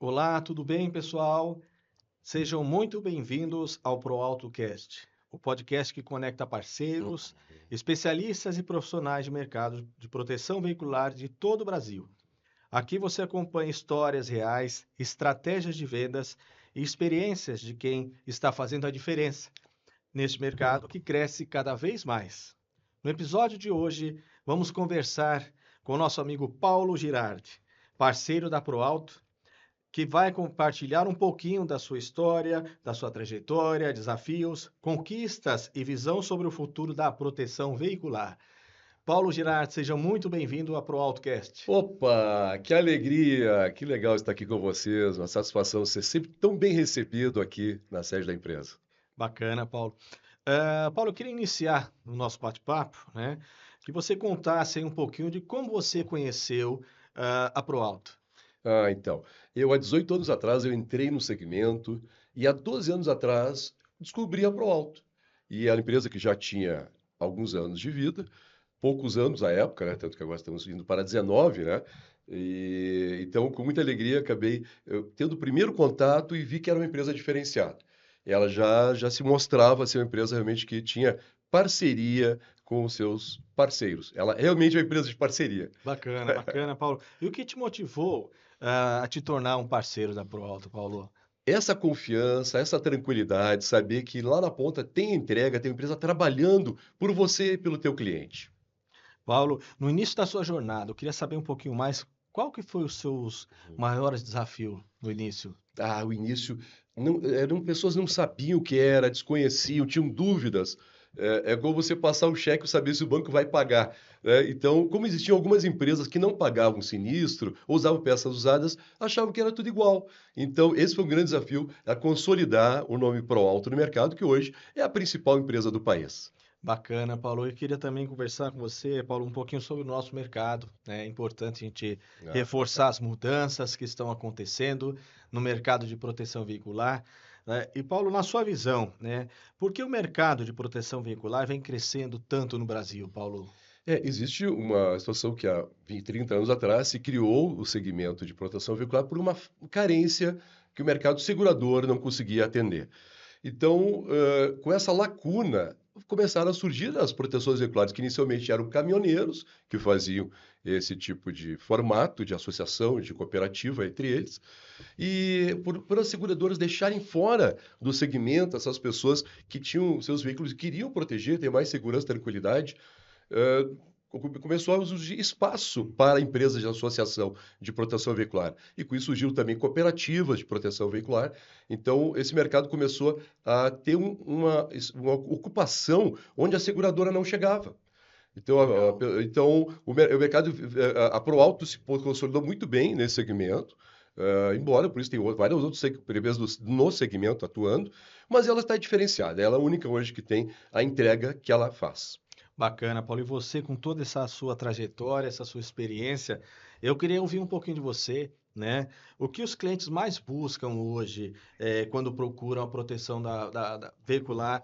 Olá, tudo bem, pessoal? Sejam muito bem-vindos ao ProAutoCast, o podcast que conecta parceiros, especialistas e profissionais de mercado de proteção veicular de todo o Brasil. Aqui você acompanha histórias reais, estratégias de vendas e experiências de quem está fazendo a diferença neste mercado que cresce cada vez mais. No episódio de hoje, vamos conversar com o nosso amigo Paulo Girardi, parceiro da ProAuto, que vai compartilhar um pouquinho da sua história, da sua trajetória, desafios, conquistas e visão sobre o futuro da proteção veicular. Paulo Girardi, seja muito bem-vindo à ProAutoCast. Opa, que alegria, que legal estar aqui com vocês, uma satisfação ser sempre tão bem recebido aqui na sede da empresa. Bacana, Paulo. Paulo, eu queria iniciar o nosso bate-papo, né? Que você contasse aí um pouquinho de como você conheceu a ProAuto. Então, eu há 18 anos atrás eu entrei no segmento e há 12 anos atrás descobri a ProAuto. E era uma empresa que já tinha alguns anos de vida, poucos anos à época, né? Tanto que agora estamos indo para 19, né? Então, com muita alegria, acabei tendo o primeiro contato e vi que era uma empresa diferenciada. Ela já se mostrava ser uma empresa realmente que tinha parceria com os seus parceiros. Ela realmente é uma empresa de parceria. Bacana, bacana, Paulo. E o que te motivou a te tornar um parceiro da ProAuto, Paulo? Essa confiança, essa tranquilidade, saber que lá na ponta tem entrega, tem uma empresa trabalhando por você e pelo teu cliente. Paulo, no início da sua jornada, eu queria saber um pouquinho mais qual que foi os seus maiores desafios no início. O início, pessoas não sabiam o que era, desconheciam, tinham dúvidas. É igual você passar o cheque e saber se o banco vai pagar, né? Então, como existiam algumas empresas que não pagavam sinistro, ou usavam peças usadas, achavam que era tudo igual. Então, esse foi um grande desafio, a consolidar o nome ProAuto no mercado, que hoje é a principal empresa do país. Bacana, Paulo. Eu queria também conversar com você, Paulo, um pouquinho sobre o nosso mercado, né? É importante a gente Ah, reforçar as mudanças que estão acontecendo no mercado de proteção veicular, né? E, Paulo, na sua visão, né? Por que o mercado de proteção veicular vem crescendo tanto no Brasil, Paulo? Existe uma situação que há 20, 30 anos atrás se criou o segmento de proteção veicular por uma carência que o mercado segurador não conseguia atender. Então, com essa lacuna, começaram a surgir as proteções veiculares, que inicialmente eram caminhoneiros que faziam esse tipo de formato de associação, de cooperativa entre eles, e por as seguradoras deixarem fora do segmento essas pessoas que tinham seus veículos e queriam proteger, ter mais segurança e tranquilidade, começou a surgir espaço para empresas de associação de proteção veicular. E com isso surgiram também cooperativas de proteção veicular. Então, esse mercado começou a ter uma ocupação onde a seguradora não chegava. Então, Legal. o mercado, a ProAuto se consolidou muito bem nesse segmento, embora por isso tem várias outras empresas no segmento atuando, mas ela está diferenciada. Ela é a única hoje que tem a entrega que ela faz. Bacana, Paulo. E você, com toda essa sua trajetória, essa sua experiência, eu queria ouvir um pouquinho de você, né? O que os clientes mais buscam hoje, quando procuram a proteção veicular,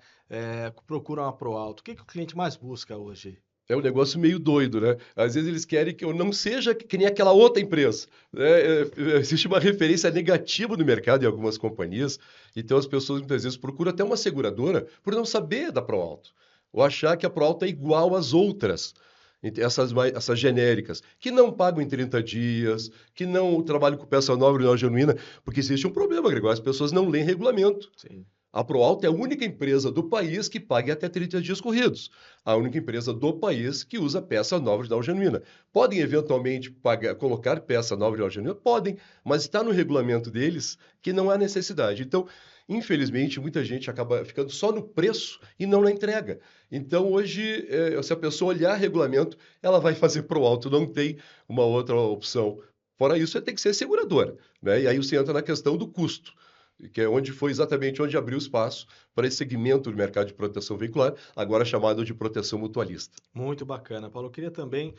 procuram a ProAuto? O que que o cliente mais busca hoje? É um negócio meio doido, né? Às vezes eles querem que eu não seja que nem aquela outra empresa, né? Existe uma referência negativa no mercado em algumas companhias, então as pessoas muitas vezes procuram até uma seguradora por não saber da ProAuto, ou achar que a ProAuto é igual às outras, essas genéricas, que não pagam em 30 dias, que não trabalham com peça nova e não genuína, porque existe um problema, Gregório, as pessoas não leem regulamento. Sim. A ProAuto é a única empresa do país que paga em até 30 dias corridos. A única empresa do país que usa peça nova de genuína. Podem eventualmente colocar peça nova de genuína? Podem, mas está no regulamento deles que não há necessidade. Então, infelizmente, muita gente acaba ficando só no preço e não na entrega. Então, hoje, se a pessoa olhar regulamento, ela vai fazer ProAuto, não tem uma outra opção. Fora isso, você tem que ser seguradora, né? E aí você entra na questão do custo, que é onde foi exatamente onde abriu espaço para esse segmento do mercado de proteção veicular, agora chamado de proteção mutualista. Muito bacana, Paulo. Eu queria também,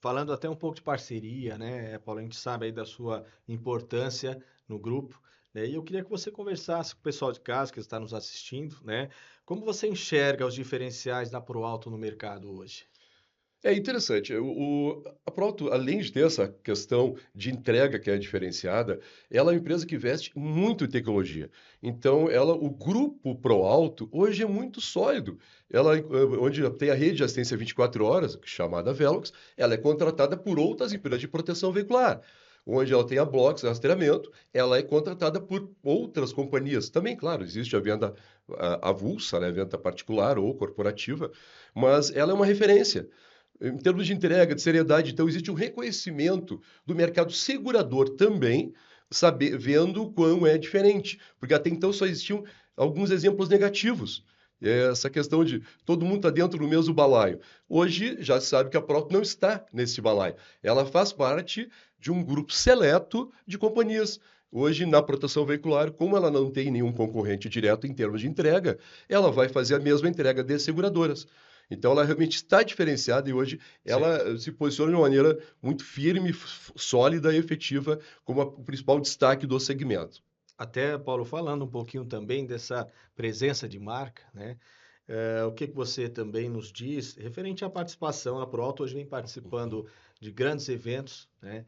falando até um pouco de parceria, né, Paulo? A gente sabe aí da sua importância no grupo, né? E eu queria que você conversasse com o pessoal de casa que está nos assistindo, né? Como você enxerga os diferenciais da ProAuto no mercado hoje? É interessante. A Proauto, além de ter essa questão de entrega que é diferenciada, ela é uma empresa que investe muito em tecnologia. Então, o grupo Proauto hoje é muito sólido. Onde tem a rede de assistência 24 horas, chamada Velox, ela é contratada por outras empresas de proteção veicular. Onde ela tem a Blox, rastreamento, ela é contratada por outras companhias. Também, claro, existe a venda avulsa, né, venda particular ou corporativa, mas ela é uma referência. Em termos de entrega, de seriedade, então existe um reconhecimento do mercado segurador também, vendo o quão é diferente, porque até então só existiam alguns exemplos negativos. Essa questão de todo mundo está dentro do mesmo balaio. Hoje já se sabe que a Proto não está nesse balaio. Ela faz parte de um grupo seleto de companhias. Hoje, na proteção veicular, como ela não tem nenhum concorrente direto em termos de entrega, ela vai fazer a mesma entrega de seguradoras. Então, ela realmente está diferenciada e hoje Sim. ela se posiciona de uma maneira muito firme, sólida e efetiva como o principal destaque do segmento. Até, Paulo, falando um pouquinho também dessa presença de marca, né? O que que você também nos diz referente à participação? A Proauto hoje vem participando de grandes eventos, né?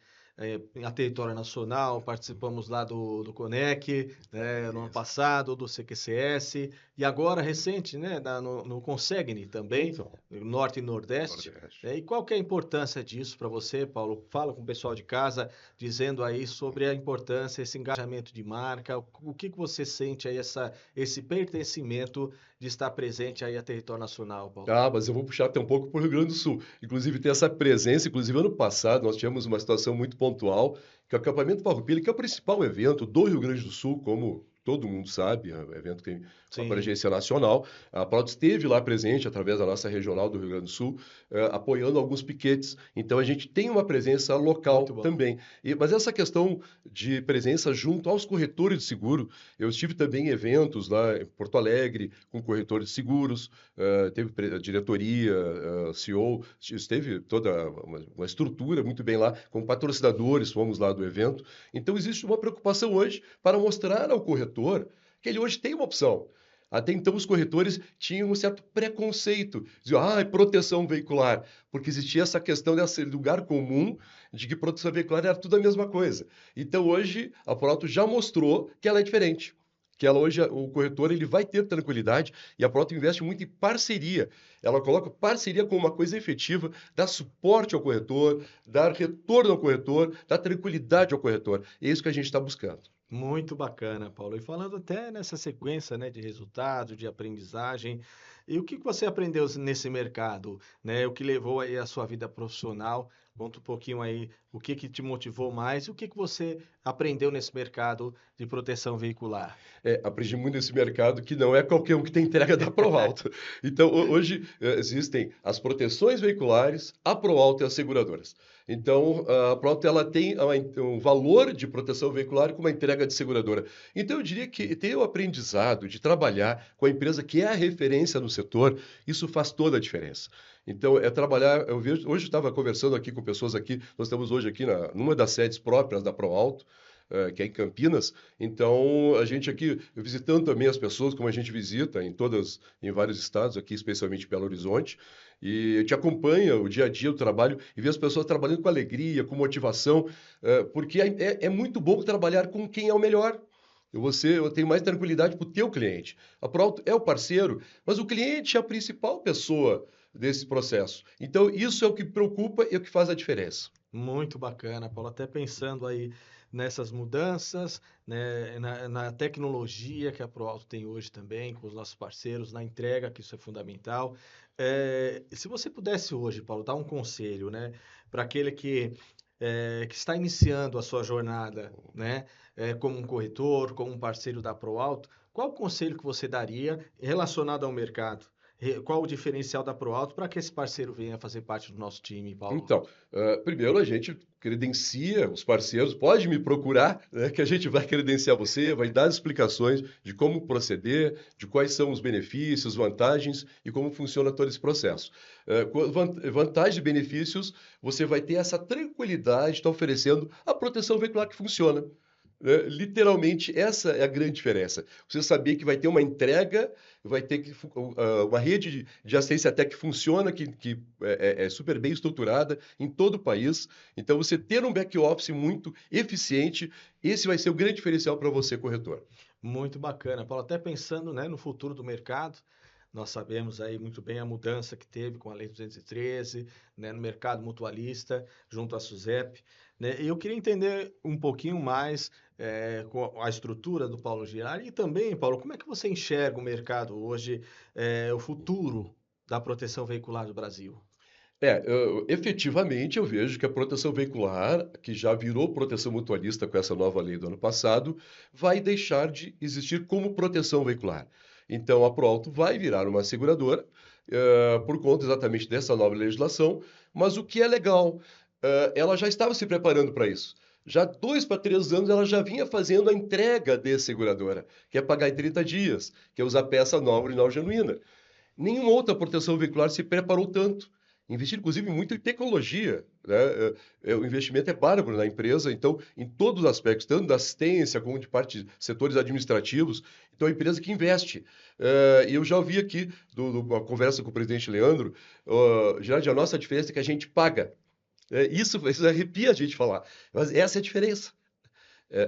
A território nacional, participamos lá do Conec, né, no ano Isso. passado, do CQCS, e agora recente, né, no Consegni também, Então, Norte e Nordeste. Nordeste. E qual que é a importância disso para você, Paulo? Fala com o pessoal de casa, dizendo aí sobre a importância, esse engajamento de marca, o que que você sente aí, esse pertencimento de estar presente aí a território nacional, Paulo? Ah, mas eu vou puxar até um pouco para o Rio Grande do Sul. Inclusive, tem essa presença. Inclusive, ano passado, nós tivemos uma situação muito pontual, que é o Acampamento Farroupilha, que é o principal evento do Rio Grande do Sul, como todo mundo sabe, é um evento que tem uma Sim, abrangência nacional. A Proto esteve lá presente, através da nossa regional do Rio Grande do Sul, apoiando alguns piquetes. Então, a gente tem uma presença muito local bom. também. Mas essa questão de presença junto aos corretores de seguro, eu estive também em eventos lá em Porto Alegre, com corretores de seguros, teve diretoria, CEO, esteve toda uma estrutura muito bem lá, com patrocinadores, fomos lá do evento. Então, existe uma preocupação hoje para mostrar ao corretor que ele hoje tem uma opção. Até então, os corretores tinham um certo preconceito, diziam, é proteção veicular, porque existia essa questão desse lugar comum de que proteção veicular era tudo a mesma coisa. Então, hoje, a Proauto já mostrou que ela é diferente. Que ela hoje, o corretor, ele vai ter tranquilidade e a Proauto investe muito em parceria. Ela coloca parceria como uma coisa efetiva, dá suporte ao corretor, dá retorno ao corretor, dá tranquilidade ao corretor. É isso que a gente está buscando. Muito bacana, Paulo. E falando até nessa sequência, né, de resultado, de aprendizagem, e o que que você aprendeu nesse mercado, né? O que levou aí a sua vida profissional? Conta um pouquinho aí o que que te motivou mais e o que que você aprendeu nesse mercado de proteção veicular. Aprendi muito nesse mercado que não é qualquer um que tem entrega da Proalto. Então, hoje existem as proteções veiculares, a Proalto e as seguradoras. Então, a Proalto ela tem um valor de proteção veicular com uma entrega de seguradora. Então, eu diria que ter o aprendizado de trabalhar com a empresa que é a referência no setor, isso faz toda a diferença. Então, é trabalhar. Eu vejo, hoje eu estava conversando aqui com pessoas aqui, nós estamos hoje aqui numa das sedes próprias da Proalto, que é em Campinas. Então, a gente aqui, visitando também as pessoas, como a gente visita em vários estados, aqui especialmente em Belo Horizonte, e a gente acompanha o dia a dia do trabalho e vê as pessoas trabalhando com alegria, com motivação, porque é muito bom trabalhar com quem é o melhor. Eu tenho mais tranquilidade para o teu cliente. A Proauto é o parceiro, mas o cliente é a principal pessoa desse processo. Então, isso é o que preocupa e é o que faz a diferença. Muito bacana, Paulo. Até pensando aí nessas mudanças, né, na tecnologia que a ProAuto tem hoje também, com os nossos parceiros, na entrega, que isso é fundamental. Se você pudesse hoje, Paulo, dar um conselho, né, para aquele que está iniciando a sua jornada, né, como um corretor, como um parceiro da ProAuto, qual o conselho que você daria relacionado ao mercado? Qual o diferencial da ProAuto para que esse parceiro venha fazer parte do nosso time, Paulo? Então, primeiro a gente credencia os parceiros, pode me procurar, né, que a gente vai credenciar você, vai dar explicações de como proceder, de quais são os benefícios, vantagens e como funciona todo esse processo. Vantagens e benefícios, você vai ter essa tranquilidade de estar oferecendo a proteção veicular que funciona. né? Literalmente, essa é a grande diferença. Você saber que vai ter uma entrega, vai ter uma rede de assistência até que funciona, que é super bem estruturada em todo o país. Então, você ter um back-office muito eficiente, esse vai ser o grande diferencial para você, corretor. Muito bacana, Paulo. Até pensando, né, no futuro do mercado, nós sabemos aí muito bem a mudança que teve com a Lei 213, né, no mercado mutualista, junto à SUSEP, né? E eu queria entender um pouquinho mais com a estrutura do Paulo Girard e também, Paulo, como é que você enxerga o mercado hoje, o futuro da proteção veicular do Brasil? Efetivamente, eu vejo que a proteção veicular, que já virou proteção mutualista com essa nova lei do ano passado, vai deixar de existir como proteção veicular. Então, a Proalto vai virar uma seguradora, por conta exatamente dessa nova legislação, mas o que é legal, ela já estava se preparando para isso. Já 2 para 3 anos ela já vinha fazendo a entrega de seguradora, que é pagar em 30 dias, que é usar peça nova e não genuína. Nenhuma outra proteção veicular se preparou tanto. Investir, inclusive, muito em tecnologia, né? O investimento é bárbaro na empresa, então, em todos os aspectos, tanto da assistência como de parte de setores administrativos. Então, é uma empresa que investe. E eu já ouvi aqui, uma conversa com o presidente Leandro, Gerard, a nossa diferença é que a gente paga. Isso arrepia a gente falar, mas essa é a diferença.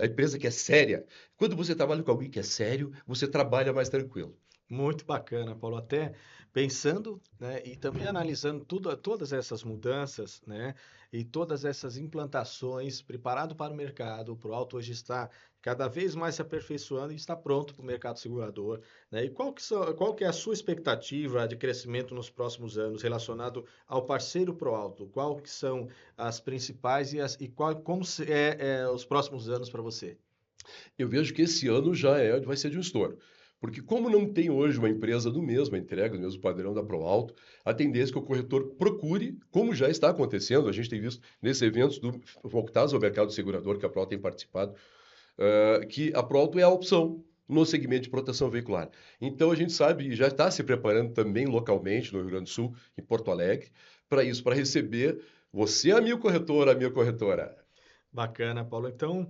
A empresa que é séria. Quando você trabalha com alguém que é sério, você trabalha mais tranquilo. Muito bacana, Paulo. Até pensando, né, e também analisando todas essas mudanças, né, e todas essas implantações, preparado para o mercado, o Proalto hoje está cada vez mais se aperfeiçoando e está pronto para o mercado segurador, né? E qual que é a sua expectativa de crescimento nos próximos anos relacionado ao parceiro Proalto? Qual que são as principais como os próximos anos para você? Eu vejo que esse ano vai ser de um estouro. Porque como não tem hoje uma empresa do mesmo entrega, do mesmo padrão da Proalto, a tendência é que o corretor procure, como já está acontecendo, a gente tem visto nesses eventos voltados ao mercado segurador que a Proalto tem participado, que a Proalto é a opção no segmento de proteção veicular. Então a gente sabe e já está se preparando também localmente no Rio Grande do Sul, em Porto Alegre, para isso, para receber você, amigo corretor, amiga corretora. Bacana, Paulo. Então,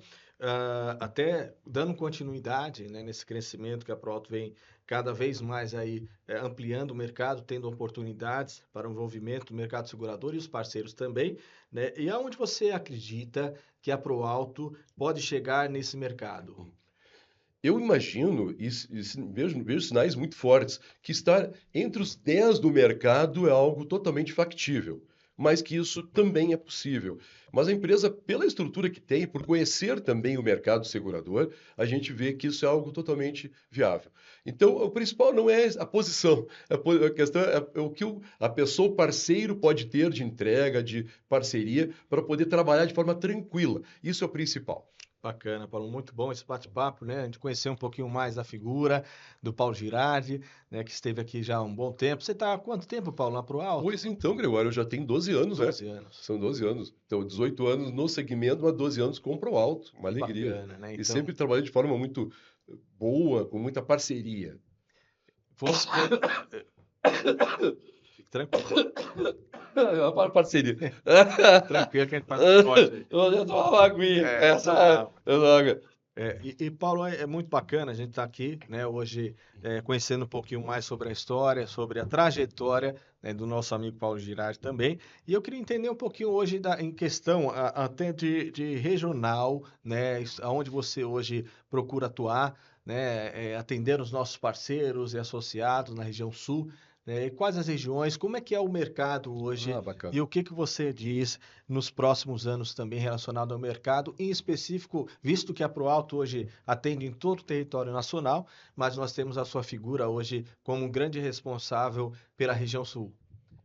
até dando continuidade, né, nesse crescimento que a Proauto vem cada vez mais aí ampliando o mercado, tendo oportunidades para o envolvimento do mercado segurador e os parceiros também, né? E aonde você acredita que a Proauto pode chegar nesse mercado? Eu imagino vejo sinais muito fortes que estar entre os 10 do mercado é algo totalmente factível, mas que isso também é possível. Mas a empresa, pela estrutura que tem, por conhecer também o mercado segurador, a gente vê que isso é algo totalmente viável. Então, o principal não é a posição, a questão é o que a pessoa, o parceiro, pode ter de entrega, de parceria, para poder trabalhar de forma tranquila. Isso é o principal. Bacana, Paulo, muito bom esse bate-papo, né? A gente conhecer um pouquinho mais da figura do Paulo Girardi, né? Que esteve aqui já há um bom tempo. Você está há quanto tempo, Paulo, lá pro Alto? Pois então, Gregório, eu já tenho 12 anos, né? 12 anos. São 12 anos. Então, 18 anos no segmento, mas 12 anos com o Pro Alto. Uma alegria. Bacana, né? E Então, sempre trabalhei de forma muito boa, com muita parceria. você... Fique tranquilo. É uma parceria. Tranquilo que a gente faz um corte aí. Eu vou tomar uma aguinha. Não. É logo. Paulo, é muito bacana a gente estar aqui, né, hoje conhecendo um pouquinho mais sobre a história, sobre a trajetória, né, do nosso amigo Paulo Girardi também. E eu queria entender um pouquinho hoje em questão até de regional, né, onde você hoje procura atuar, né, atender os nossos parceiros e associados na região sul. Né, e quais as regiões, como é que é o mercado hoje Ah, bacana. e o que você diz nos próximos anos também relacionado ao mercado, em específico, visto que a Proalto hoje atende em todo o território nacional, mas nós temos a sua figura hoje como um grande responsável pela região sul.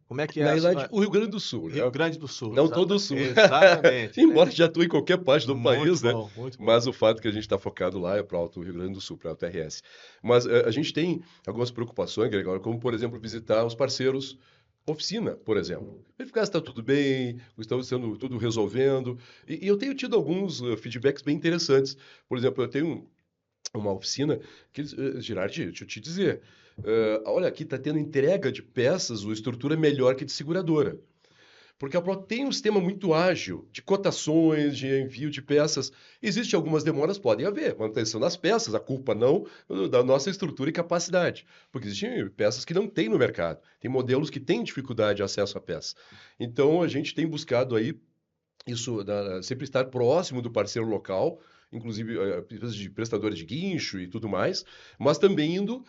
Como é que é Na a realidade, sua... o Rio Grande do Sul, Rio né? Grande do Sul, Não todo o Sul. exatamente, né? Embora já atue em qualquer parte do Muito país, né? bom, muito bom. Mas o fato que a gente está focado lá é para o Alto Rio Grande do Sul, para o Alto RS. Mas a gente tem algumas preocupações, Gregório, como, por exemplo, visitar os parceiros oficina, por exemplo. Verificar se está tudo bem, estão sendo tudo resolvendo. E eu tenho tido alguns feedbacks bem interessantes. Por exemplo, eu tenho uma oficina que, Girardi, deixa eu te dizer, olha, aqui está tendo entrega de peças ou estrutura melhor que de seguradora. Porque a Pro tem um sistema muito ágil de cotações, de envio de peças. Existem algumas demoras, podem haver, manutenção das peças, a culpa não da nossa estrutura e capacidade. Porque existem peças que não tem no mercado. Tem modelos que têm dificuldade de acesso à peça. Então, a gente tem buscado aí isso, sempre estar próximo do parceiro local, inclusive de prestadores de guincho e tudo mais, mas também indo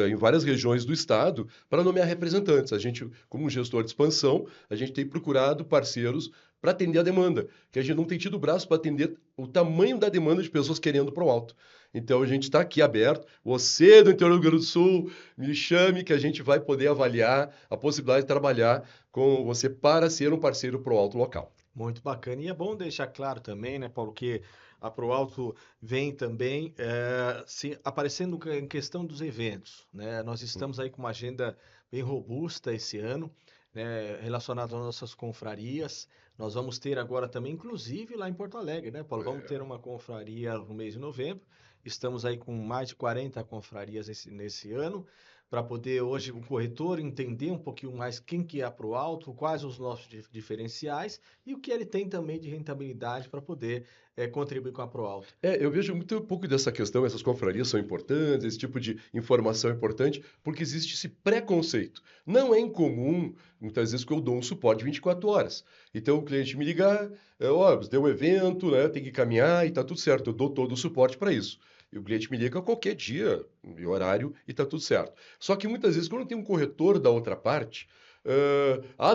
em várias regiões do estado para nomear representantes. A gente, como um gestor de expansão, a gente tem procurado parceiros para atender a demanda, que a gente não tem tido braço para atender o tamanho da demanda de pessoas querendo pro alto. Então a gente está aqui aberto. Você do interior do Rio Grande do Sul, me chame que a gente vai poder avaliar a possibilidade de trabalhar com você para ser um parceiro pro alto local. Muito bacana. E é bom deixar claro também, né, Paulo, que a ProAlto vem também se aparecendo em questão dos eventos, né? Nós estamos aí com uma agenda bem robusta esse ano, né, relacionada às nossas confrarias. Nós vamos ter agora também, inclusive lá em Porto Alegre, né, Paulo? Vamos ter uma confraria no mês de novembro. Estamos aí com mais de 40 confrarias nesse ano, para poder hoje o corretor entender um pouquinho mais quem que é a ProAlto, quais os nossos diferenciais e o que ele tem também de rentabilidade para poder contribuir com a ProAlto. Eu vejo muito pouco dessa questão, essas confrarias são importantes, esse tipo de informação é importante, porque existe esse preconceito. Não é incomum, muitas vezes, que eu dou um suporte 24 horas. Então, o cliente me liga, deu um evento, né, tem que caminhar e está tudo certo, eu dou todo o suporte para isso. E o cliente me liga a qualquer dia e horário e está tudo certo. Só que muitas vezes, quando tem um corretor da outra parte,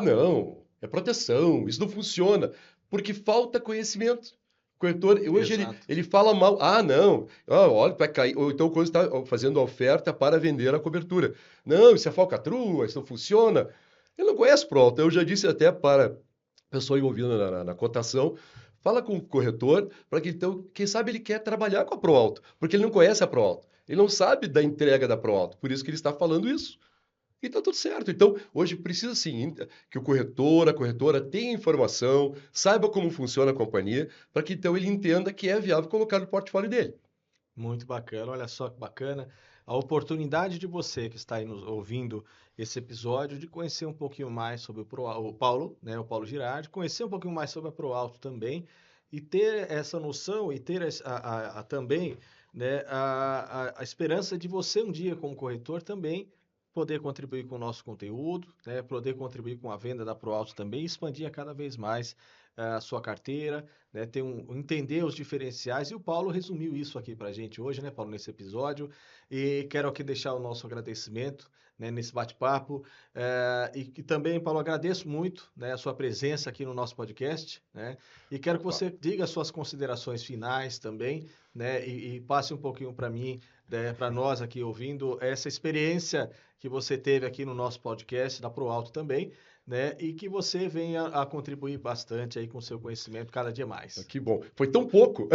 não, é proteção, isso não funciona, porque falta conhecimento. O corretor, hoje ele fala mal, não, olha, vai cair, ou então quando está fazendo a oferta para vender a cobertura. Não, isso é falcatrua, isso não funciona. Ele não conhece ProAlto. Eu já disse até para a pessoa envolvida na cotação, fala com o corretor para que, então, quem sabe ele quer trabalhar com a ProAlto, porque ele não conhece a ProAlto. Ele não sabe da entrega da ProAlto, por isso que ele está falando isso. E tá tudo certo. Então, hoje precisa sim que o corretor, a corretora tenha informação, saiba como funciona a companhia, para que então ele entenda que é viável colocar no portfólio dele. Muito bacana, olha só que bacana. A oportunidade de você que está aí nos ouvindo esse episódio de conhecer um pouquinho mais sobre o Paulo, né, o Paulo Girardi, conhecer um pouquinho mais sobre a ProAlto também e ter essa noção e ter também, né, a esperança de você um dia como corretor também poder contribuir com o nosso conteúdo, né, poder contribuir com a venda da ProAlto também e expandir cada vez mais a sua carteira, né, entender os diferenciais, e o Paulo resumiu isso aqui para a gente hoje, né, Paulo, nesse episódio, e quero aqui deixar o nosso agradecimento, né, nesse bate-papo, e também, Paulo, agradeço muito, né, a sua presença aqui no nosso podcast, né, e quero que você diga as suas considerações finais também, né, e passe um pouquinho para mim, né, para nós aqui ouvindo, essa experiência que você teve aqui no nosso podcast, da ProAlto também, né? E que você venha a contribuir bastante aí com o seu conhecimento cada dia mais. Que bom. Foi tão pouco.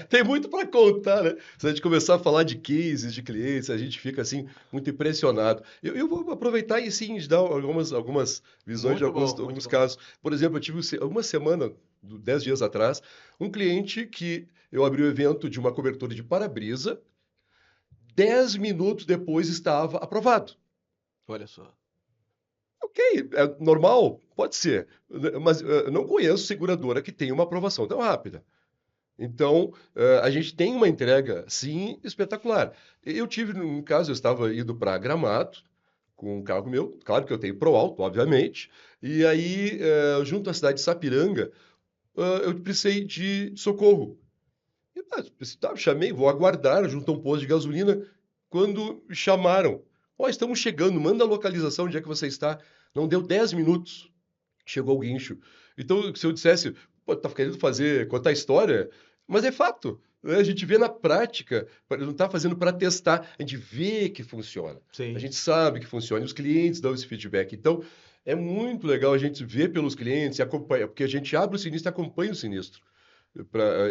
Tem muito para contar, né? Se a gente começar a falar de cases, de clientes, a gente fica, assim, muito impressionado. Eu vou aproveitar e, sim, dar algumas visões de alguns casos. Por exemplo, eu tive uma semana, 10 dias atrás, um cliente que eu abri o evento de uma cobertura de para-brisa, 10 minutos depois estava aprovado. Olha só. Ok, é normal? Pode ser. Mas eu não conheço seguradora que tenha uma aprovação tão rápida. Então, a gente tem uma entrega, sim, espetacular. Eu tive, num caso, eu estava indo para Gramado, com um carro meu, claro que eu tenho ProAlto, obviamente, e aí, junto à cidade de Sapiranga, eu precisei de socorro. Chamei, vou aguardar junto a um posto de gasolina, quando chamaram. Estamos chegando, manda a localização onde é que você está. Não deu 10 minutos, chegou o guincho. Então, se eu dissesse, tá querendo contar história, mas é fato. Né? A gente vê na prática, não está fazendo para testar, a gente vê que funciona. Sim. A gente sabe que funciona e os clientes dão esse feedback. Então, é muito legal a gente ver pelos clientes e acompanhar, porque a gente abre o sinistro e acompanha o sinistro.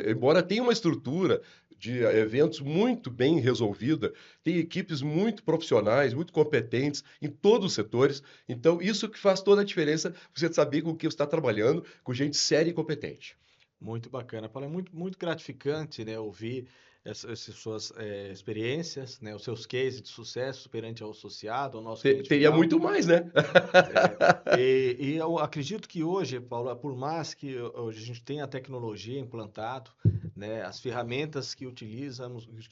Embora tenha uma estrutura de eventos muito bem resolvida, tem equipes muito profissionais, muito competentes em todos os setores. Então, isso que faz toda a diferença, você saber com o que você está trabalhando, com gente séria e competente. Muito bacana, Paulo. É muito gratificante, né, ouvir essas suas experiências, né, os seus cases de sucesso perante ao associado, ao nosso cliente Teria final. muito mais, né? E eu acredito que hoje, Paulo, por mais que hoje a gente tenha a tecnologia implantado, né, as ferramentas que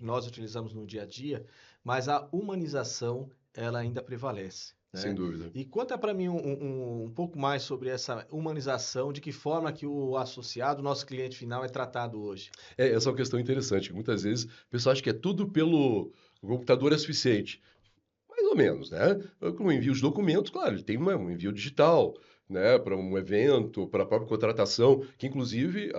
nós utilizamos no dia a dia, mas a humanização, ela ainda prevalece, Sem né? dúvida. E conta para mim um pouco mais sobre essa humanização, de que forma que o associado, nosso cliente final, é tratado hoje. Essa é uma questão interessante. Muitas vezes o pessoal acha que é tudo pelo o computador é suficiente. Mais ou menos, né? Com envio de documentos, claro, ele tem um envio digital, né? Para um evento, para a própria contratação, que inclusive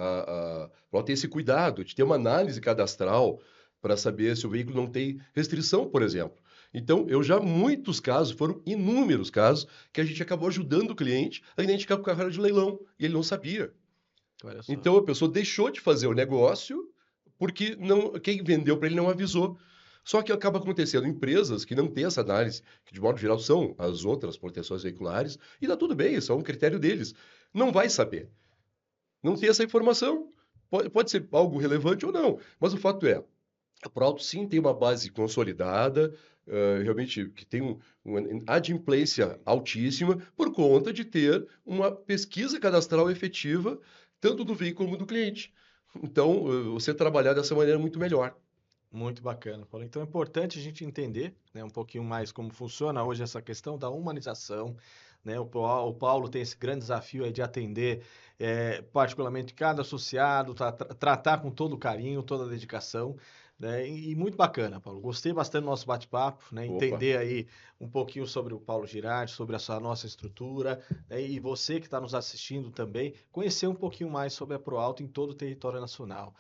pode ter esse cuidado de ter uma análise cadastral para saber se o veículo não tem restrição, por exemplo. Então, muitos casos, foram inúmeros casos, que a gente acabou ajudando o cliente a identificar o carro era de leilão e ele não sabia. Olha só. Então a pessoa deixou de fazer o negócio porque quem vendeu para ele não avisou. Só que acaba acontecendo empresas que não têm essa análise, que de modo geral são as outras proteções veiculares, e dá tudo bem, isso é um critério deles. Não vai saber. Não tem essa informação. Pode ser algo relevante ou não, mas o fato é, a Proauto sim tem uma base consolidada, realmente que tem uma adimplência altíssima por conta de ter uma pesquisa cadastral efetiva, tanto do veículo como do cliente. Então, você trabalhar dessa maneira é muito melhor. Muito bacana, Paulo. Então é importante a gente entender, né, um pouquinho mais como funciona hoje essa questão da humanização, né? O Paulo tem esse grande desafio aí de atender, particularmente cada associado, tratar com todo o carinho, toda a dedicação, né? E muito bacana, Paulo. Gostei bastante do nosso bate-papo, né? Opa, Entender aí um pouquinho sobre o Paulo Girardi, sobre nossa estrutura, né? E você que está nos assistindo também, conhecer um pouquinho mais sobre a ProAuto em todo o território nacional,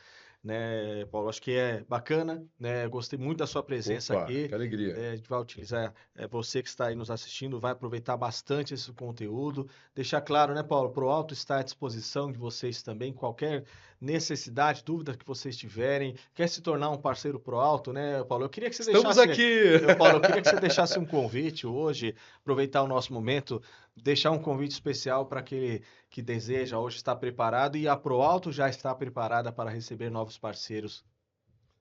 né, Paulo? Acho que é bacana, né? Gostei muito da sua presença opa, aqui. que alegria. A gente vai utilizar, você que está aí nos assistindo, vai aproveitar bastante esse conteúdo. Deixar claro, né, Paulo? Pro Alto está à disposição de vocês também. Qualquer necessidade, dúvida que vocês tiverem, quer se tornar um parceiro Pro Alto, né, Paulo? Eu queria que você Estamos deixasse, aqui! Paulo, eu queria que você deixasse um convite hoje, aproveitar o nosso momento, deixar um convite especial para aquele que deseja hoje estar preparado e a ProAuto já está preparada para receber novos parceiros.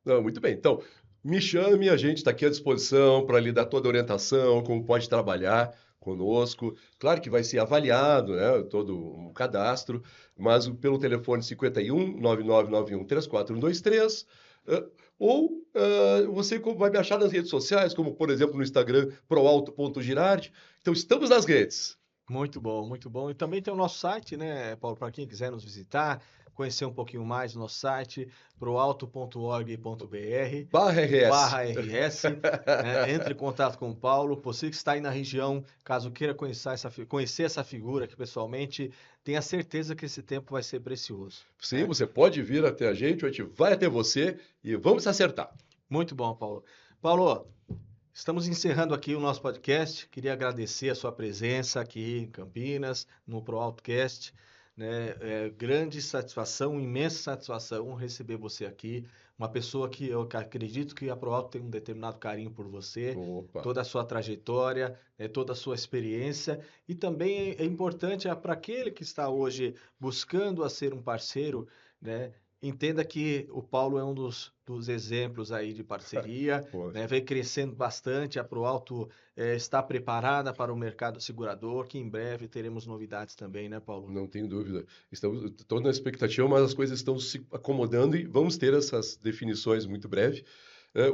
Não, muito bem. Então, me chame, a gente está aqui à disposição para lhe dar toda a orientação, como pode trabalhar conosco. Claro que vai ser avaliado, né, todo um cadastro, mas pelo telefone 51 9991 34123, ou você vai me achar nas redes sociais, como por exemplo no Instagram, proalto.girardi. Então, estamos nas redes. Muito bom, muito bom. E também tem o nosso site, né, Paulo, para quem quiser nos visitar, conhecer um pouquinho mais do nosso site, proalto.org.br Barra RS. barra RS, né? Entre em contato com o Paulo. Você que está aí na região, caso queira conhecer essa figura aqui pessoalmente, tenha certeza que esse tempo vai ser precioso, Sim, né? você pode vir até a gente vai até você e vamos se acertar. Muito bom, Paulo. Paulo, estamos encerrando aqui o nosso podcast. Queria agradecer a sua presença aqui em Campinas, no ProAutoCast, né? Grande satisfação, imensa satisfação receber você aqui. Uma pessoa que eu acredito que a ProAuto tem um determinado carinho por você, Opa. toda a sua trajetória, né? Toda a sua experiência. E também é importante para aquele que está hoje buscando a ser um parceiro, né? Entenda que o Paulo é um dos exemplos aí de parceria, Poxa, né? Vem crescendo bastante. A ProAuto está preparada para o mercado segurador, que em breve teremos novidades também, né, Paulo? não tenho dúvida. Estou na expectativa, mas as coisas estão se acomodando e vamos ter essas definições muito breve.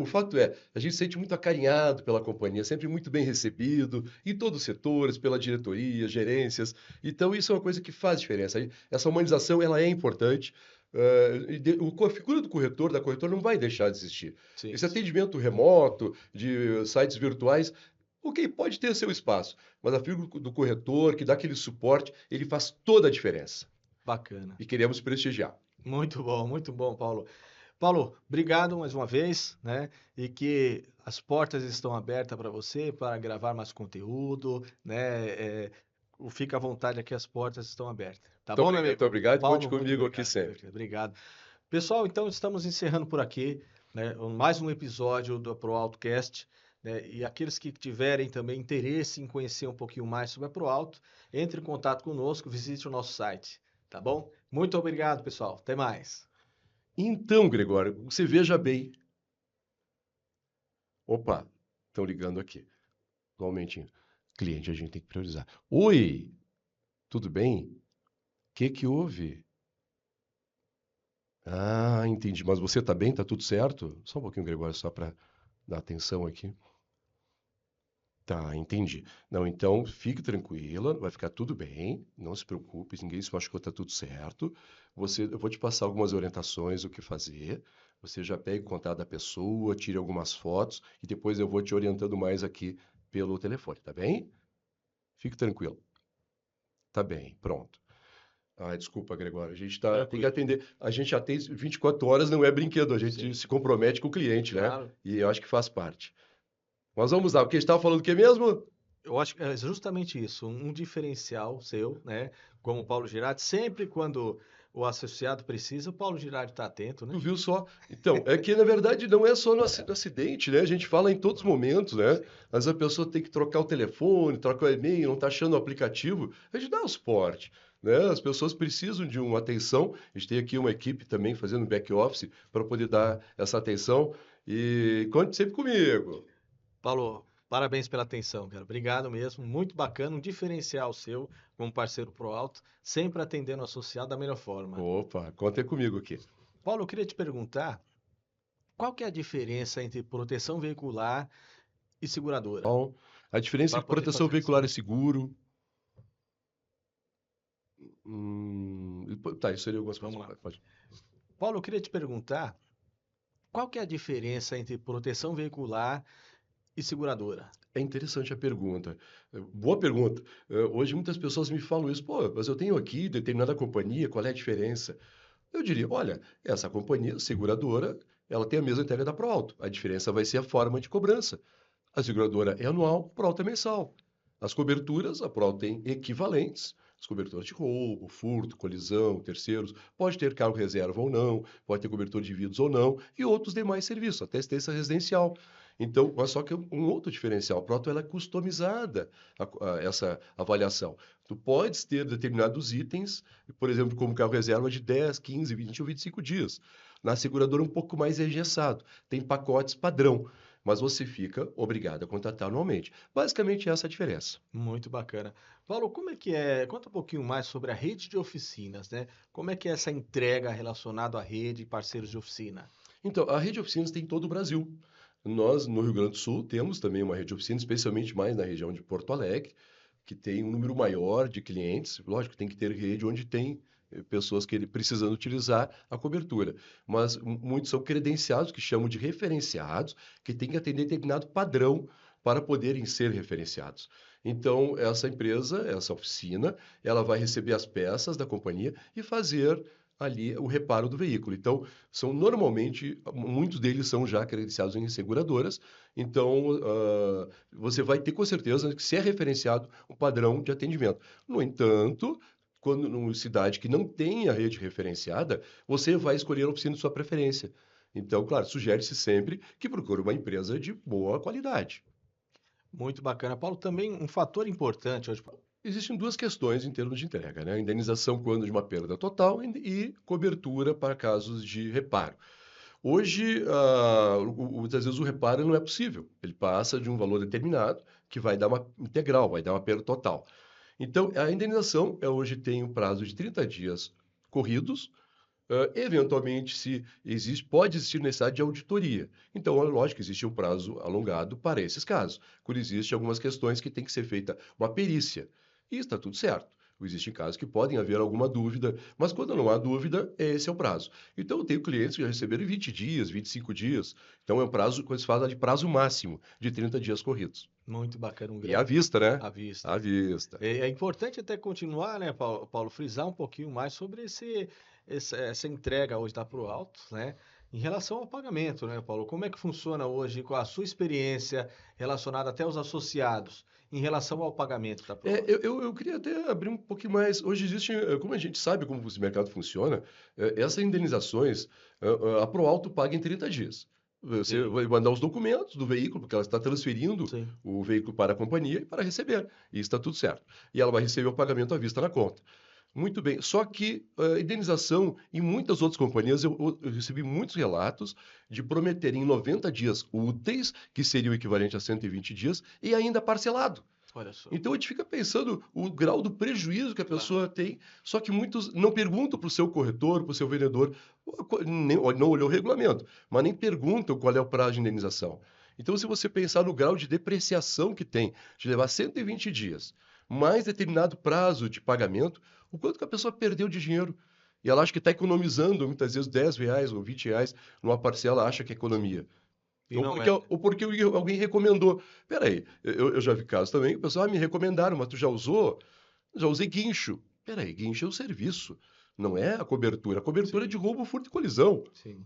O fato é, a gente se sente muito acarinhado pela companhia, sempre muito bem recebido, em todos os setores, pela diretoria, gerências. Então, isso é uma coisa que faz diferença. Essa humanização, ela é importante. A figura do corretor, da corretora, não vai deixar de existir. Sim, Esse atendimento remoto, de sites virtuais, ok, pode ter seu espaço, mas a figura do corretor, que dá aquele suporte, ele faz toda a diferença. bacana. E queremos prestigiar. Muito bom, Paulo. Paulo, obrigado mais uma vez, né? E que as portas estão abertas para você para gravar mais conteúdo, né? Fica à vontade aqui, as portas estão abertas. Tá bom, meu Muito amigo? obrigado e conte Paulo, muito comigo aqui obrigado. sempre. Obrigado. Pessoal, então estamos encerrando por aqui, né, mais um episódio do ProAutoCast, né, e aqueles que tiverem também interesse em conhecer um pouquinho mais sobre a ProAuto, entre em contato conosco, visite o nosso site, tá bom? Muito obrigado, pessoal. Até mais. Então, Gregório, você veja bem. Opa, estão ligando aqui. Só um momentinho. Cliente, a gente tem que priorizar. Oi, tudo bem? O que houve? Ah, entendi. Mas você tá bem? Tá tudo certo? Só um pouquinho, Gregório, só para dar atenção aqui. Tá, entendi. Não, então fique tranquila, vai ficar tudo bem, não se preocupe, ninguém se machucou, tá tudo certo. Eu vou te passar algumas orientações, o que fazer. Você já pega o contato da pessoa, tire algumas fotos e depois eu vou te orientando mais aqui pelo telefone, tá bem? Fique tranquilo. Tá bem, pronto. Ah, desculpa, Gregório, tem que Tranquilo. atender. A gente atende 24 horas, não é brinquedo, a gente Sim, se compromete com o cliente, né? claro. E eu acho que faz parte. Mas vamos lá, porque a gente estava falando o que mesmo? Eu acho que é justamente isso, um diferencial seu, né? Como o Paulo Girardi, sempre quando o associado precisa, o Paulo Girardi está atento, Tu né? viu só? Então, é que na verdade não é só no acidente, né? A gente fala em todos os momentos, né? Sim. Às vezes a pessoa tem que trocar o telefone, trocar o e-mail, não tá achando o aplicativo. A gente dá o suporte, né? As pessoas precisam de uma atenção. A gente tem aqui uma equipe também fazendo back-office para poder dar essa atenção. E conte sempre comigo. Paulo, parabéns pela atenção, cara. Obrigado mesmo. Muito bacana, um diferencial seu como parceiro Pro Alto, sempre atendendo o associado da melhor forma. Opa, conte comigo aqui. Paulo, eu queria te perguntar, qual que é a diferença entre proteção veicular e seguradora? Bom, a diferença Para entre poder proteção fazer isso. veicular e seguro. Tá, isso seria algumas coisas. Vamos lá. Pode. Paulo, eu queria te perguntar, qual que é a diferença entre proteção veicular e seguradora? É interessante a pergunta. Boa pergunta. Hoje muitas pessoas me falam isso. Pô, mas eu tenho aqui determinada companhia, qual é a diferença? Eu diria, olha, essa companhia seguradora, ela tem a mesma entrega da Proalto. A diferença vai ser a forma de cobrança. A seguradora é anual, a Proalto é mensal. As coberturas, a Proalto tem equivalentes. As coberturas de roubo, furto, colisão, terceiros, pode ter carro reserva ou não, pode ter cobertura de vidros ou não, e outros demais serviços, até assistência residencial. Então, mas só que um outro diferencial, a Proto ela é customizada, essa avaliação. Tu podes ter determinados itens, por exemplo, como carro reserva de 10, 15, 20 ou 25 dias. Na seguradora um pouco mais engessado, tem pacotes padrão, mas você fica obrigado a contratar anualmente. Basicamente essa é a diferença. Muito bacana. Paulo, como é que é? Conta um pouquinho mais sobre a rede de oficinas, né? Como é que é essa entrega relacionada à rede e parceiros de oficina? Então, a rede de oficinas tem em todo o Brasil. Nós, no Rio Grande do Sul, temos também uma rede de oficinas, especialmente mais na região de Porto Alegre, que tem um número maior de clientes. Lógico, tem que ter rede onde tem pessoas que precisando utilizar a cobertura. Mas muitos são credenciados, que chamam de referenciados, que têm que atender determinado padrão para poderem ser referenciados. Então, essa empresa, essa oficina, ela vai receber as peças da companhia e fazer ali o reparo do veículo. Então, são normalmente, muitos deles são já credenciados em seguradoras, então você vai ter com certeza que se é referenciado um padrão de atendimento. No entanto, quando numa cidade que não tem a rede referenciada, você vai escolher a oficina de sua preferência. Então, claro, sugere-se sempre que procure uma empresa de boa qualidade. Muito bacana. Paulo, também um fator importante hoje. Existem duas questões em termos de entrega, né? Indenização quando de uma perda total e cobertura para casos de reparo. Hoje, muitas vezes o reparo não é possível. Ele passa de um valor determinado que vai dar uma integral, vai dar uma perda total. Então, a indenização hoje tem um prazo de 30 dias corridos. Eventualmente, se existe, pode existir necessidade de auditoria. Então, é lógico que existe um prazo alongado para esses casos. Quando existem algumas questões que tem que ser feita uma perícia. E está tudo certo. Existem casos que podem haver alguma dúvida, mas quando não há dúvida, esse é o prazo. Então, eu tenho clientes que já receberam em 20 dias, 25 dias. Então, é um prazo, quando se fala de prazo máximo, de 30 dias corridos. Muito bacana, um E à grande vista, né? à vista. À vista. É importante até continuar, né, Paulo, frisar um pouquinho mais sobre essa entrega hoje da Pro Alto, né? Em relação ao pagamento, né, Paulo? Como é que funciona hoje com a sua experiência relacionada até aos associados em relação ao pagamento da Pro Alto? Eu queria até abrir um pouquinho mais. Hoje existe, como a gente sabe como esse mercado funciona, essas indenizações, a Proalto paga em 30 dias. Você Sim, vai mandar os documentos do veículo, porque ela está transferindo sim. o veículo para a companhia e para receber. E está tudo certo. E ela vai receber o pagamento à vista na conta. Muito bem. Só que a indenização, em muitas outras companhias, eu recebi muitos relatos de prometerem 90 dias úteis, que seria o equivalente a 120 dias, e ainda parcelado. Olha só. Então a gente fica pensando o grau do prejuízo que a pessoa tem, só que muitos não perguntam para o seu corretor, para o seu vendedor, não olhou o regulamento, mas nem perguntam qual é o prazo de indenização. Então, se você pensar no grau de depreciação que tem, de levar 120 dias, mais determinado prazo de pagamento, o quanto que a pessoa perdeu de dinheiro. E ela acha que está economizando, muitas vezes, R$ 10 ou R$ 20 numa parcela, acha que é economia. E não é. Ou porque alguém recomendou. Peraí, eu já vi casos também, o pessoal me recomendaram, mas tu já usou? Já usei guincho. Peraí, guincho é um serviço, não é a cobertura. A cobertura é de roubo, furto e colisão. Sim.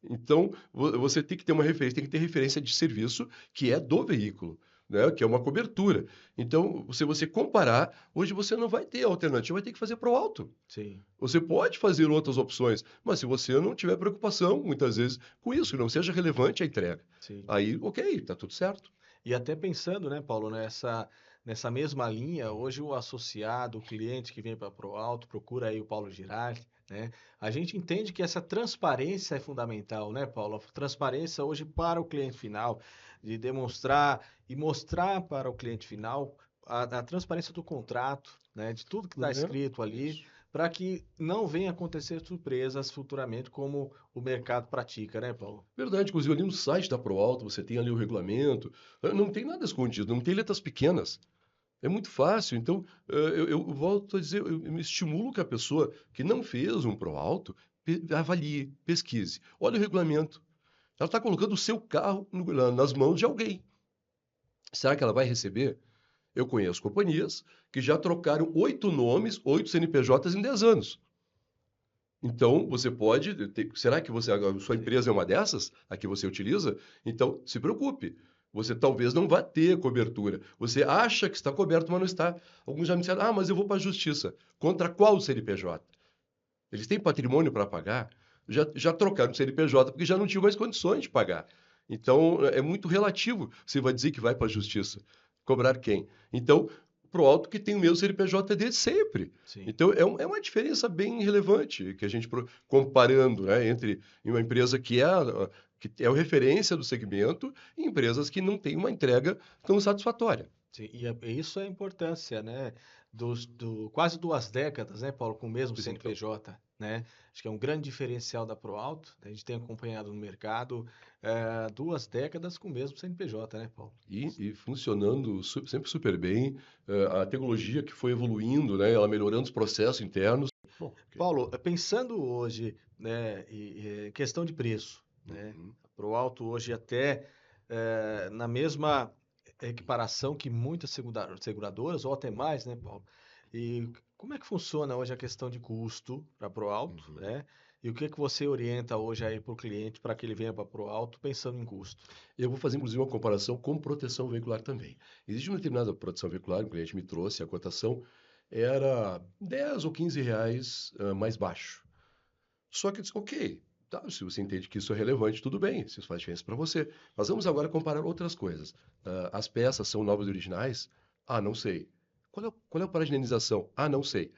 Então, você tem que ter uma referência, tem que ter referência de serviço que é do veículo, né? Que é uma cobertura. Então, se você comparar, hoje você não vai ter alternativa, vai ter que fazer pro alto. Sim. Você pode fazer outras opções, mas se você não tiver preocupação, muitas vezes, com isso, que não seja relevante a entrega, Sim. aí, ok, tá tudo certo. E até pensando, né, Paulo, nessa mesma linha, hoje o associado, o cliente que vem para a ProAuto, procura aí o Paulo Girardi, né? A gente entende que essa transparência é fundamental, né, Paulo? A transparência hoje para o cliente final, de demonstrar e mostrar para o cliente final a transparência do contrato, né, de tudo que está Né? escrito ali, Isso. para que não venha acontecer surpresas futuramente, como o mercado pratica, né, Paulo? Verdade, inclusive ali no site da ProAuto, você tem ali o regulamento, não tem nada escondido, não tem letras pequenas. É muito fácil. Então, eu volto a dizer, eu me estimulo que a pessoa que não fez um ProAuto avalie, pesquise. Olha o regulamento. Ela está colocando o seu carro nas mãos de alguém. Será que ela vai receber? Eu conheço companhias que já trocaram 8 nomes, 8 CNPJs em 10 anos. Então, você pode. Será que a sua empresa é uma dessas? A que você utiliza? Então, se preocupe. Você talvez não vá ter cobertura. Você acha que está coberto, mas não está. Alguns já me disseram: mas eu vou para a justiça. Contra qual CNPJ? Eles têm patrimônio para pagar? Já trocaram o CNPJ porque já não tinham mais condições de pagar. Então, é muito relativo. Você vai dizer que vai para a justiça. Cobrar quem? Então, pro alto que tem o mesmo CNPJ desde sempre. Sim. Então, é uma diferença bem relevante que a gente, comparando, né, entre uma empresa que é a referência do segmento e empresas que não têm uma entrega tão satisfatória. Sim, e isso é a importância, né? Quase 2 décadas, né, Paulo, com o mesmo Pois então. CNPJ, né? Acho que é um grande diferencial da ProAuto. A gente tem acompanhado no mercado 2 décadas com o mesmo CNPJ, né, Paulo? E funcionando sempre super bem, a tecnologia que foi evoluindo, né, ela melhorando os processos internos. Bom, ok. Paulo, pensando hoje, né, em questão de preço, né? Uhum. A ProAuto hoje até na mesma equiparação que muitas seguradoras, ou até mais, né, Paulo? E como é que funciona hoje a questão de custo para a ProAuto, Uhum. né? E o que que você orienta hoje aí para o cliente para que ele venha para a ProAuto pensando em custo? Eu vou fazer, inclusive, uma comparação com proteção veicular também. Existe uma determinada proteção veicular, o cliente me trouxe, a cotação era R$ 10 ou R$ 15 mais baixo. Só que eu disse, ok, tá, se você entende que isso é relevante, tudo bem, isso faz diferença para você. Mas vamos agora comparar outras coisas. As peças são novas e originais? Ah, não sei. Qual é o prazo de indenização? Ah, não sei.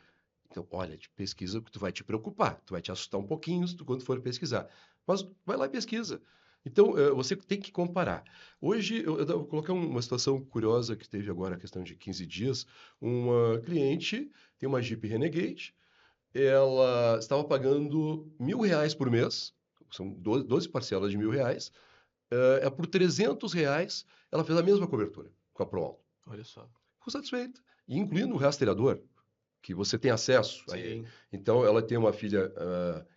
Então, olha, pesquisa que tu vai te preocupar, tu vai te assustar um pouquinho quando for pesquisar. Mas vai lá e pesquisa. Então, você tem que comparar. Hoje, eu vou colocar uma situação curiosa que teve agora, a questão de 15 dias. Uma cliente tem uma Jeep Renegade, ela estava pagando R$ 1.000 por mês, são 12 parcelas de R$ 1.000, por R$ 300 ela fez a mesma cobertura com a ProAuto. Olha só. Ficou satisfeita. E incluindo o rastreador, que você tem acesso a ele. Sim. Então, ela tem uma filha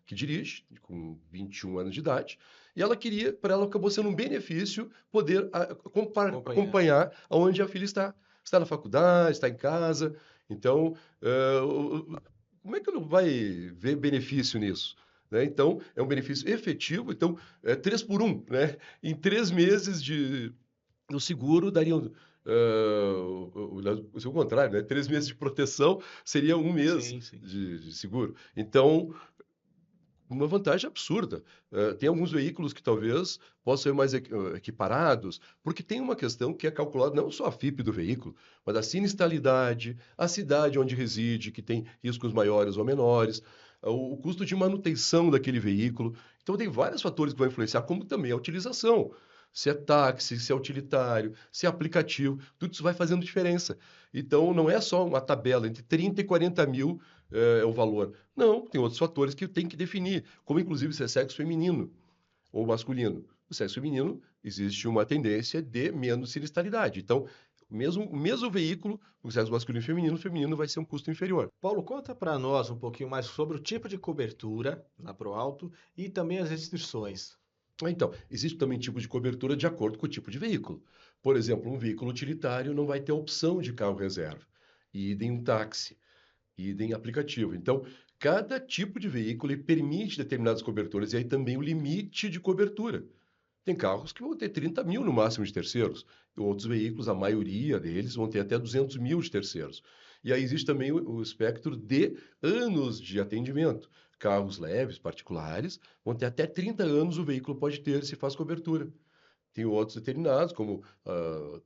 que dirige, com 21 anos de idade, e ela queria, para ela acabou sendo um benefício poder acompanhar onde a filha está. Está na faculdade, está em casa. Então, como é que ela vai ver benefício nisso? Né? Então, é um benefício efetivo. Então, 3 por 1, né? Em 3 meses do seguro dariam o contrário, né? 3 meses de proteção seria 1 mês Sim, sim. de seguro. Então, uma vantagem absurda. Tem alguns veículos que talvez possam ser mais equiparados, porque tem uma questão que é calculada não só a FIPE do veículo, mas a sinistralidade, a cidade onde reside, que tem riscos maiores ou menores, o custo de manutenção daquele veículo. Então, tem vários fatores que vão influenciar, como também a utilização. Se é táxi, se é utilitário, se é aplicativo, tudo isso vai fazendo diferença. Então, não é só uma tabela entre 30 e 40 mil é o valor. Não, tem outros fatores que tem que definir, como inclusive se é sexo feminino ou masculino. O sexo feminino, existe uma tendência de menos sinistralidade. Então, o mesmo veículo, o sexo masculino e o feminino vai ser um custo inferior. Paulo, conta para nós um pouquinho mais sobre o tipo de cobertura na ProAuto e também as restrições. Então, existe também tipo de cobertura de acordo com o tipo de veículo. Por exemplo, um veículo utilitário não vai ter a opção de carro reserva. Idem um táxi, idem aplicativo. Então, cada tipo de veículo ele permite determinadas coberturas e aí também o limite de cobertura. Tem carros que vão ter 30 mil no máximo de terceiros. E outros veículos, a maioria deles, vão ter até 200 mil de terceiros. E aí existe também o espectro de anos de atendimento. Carros leves, particulares, vão ter até 30 anos o veículo pode ter se faz cobertura. Tem outros determinados, como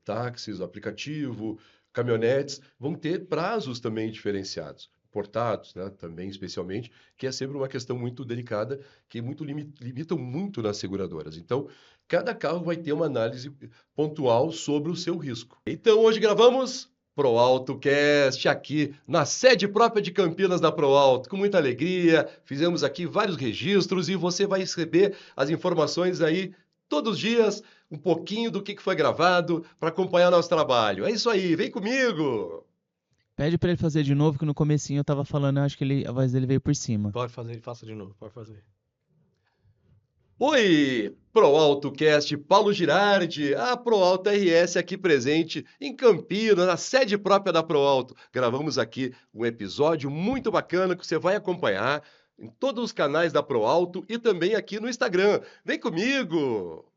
táxis, aplicativo, caminhonetes, vão ter prazos também diferenciados. Portados, né, também especialmente, que é sempre uma questão muito delicada, que muito limitam muito nas seguradoras. Então, cada carro vai ter uma análise pontual sobre o seu risco. Então, hoje gravamos ProAutoCast aqui na sede própria de Campinas da ProAuto, com muita alegria. Fizemos aqui vários registros e você vai receber as informações aí todos os dias, um pouquinho do que foi gravado para acompanhar nosso trabalho. É isso aí, vem comigo! Pede pra ele fazer de novo, que no comecinho eu tava falando, eu acho que a voz dele veio por cima. Pode fazer, faça de novo, pode fazer. Oi, ProAutoCast, Paulo Girardi, a ProAuto RS aqui presente em Campinas, na sede própria da ProAuto. Gravamos aqui um episódio muito bacana que você vai acompanhar em todos os canais da ProAuto e também aqui no Instagram. Vem comigo!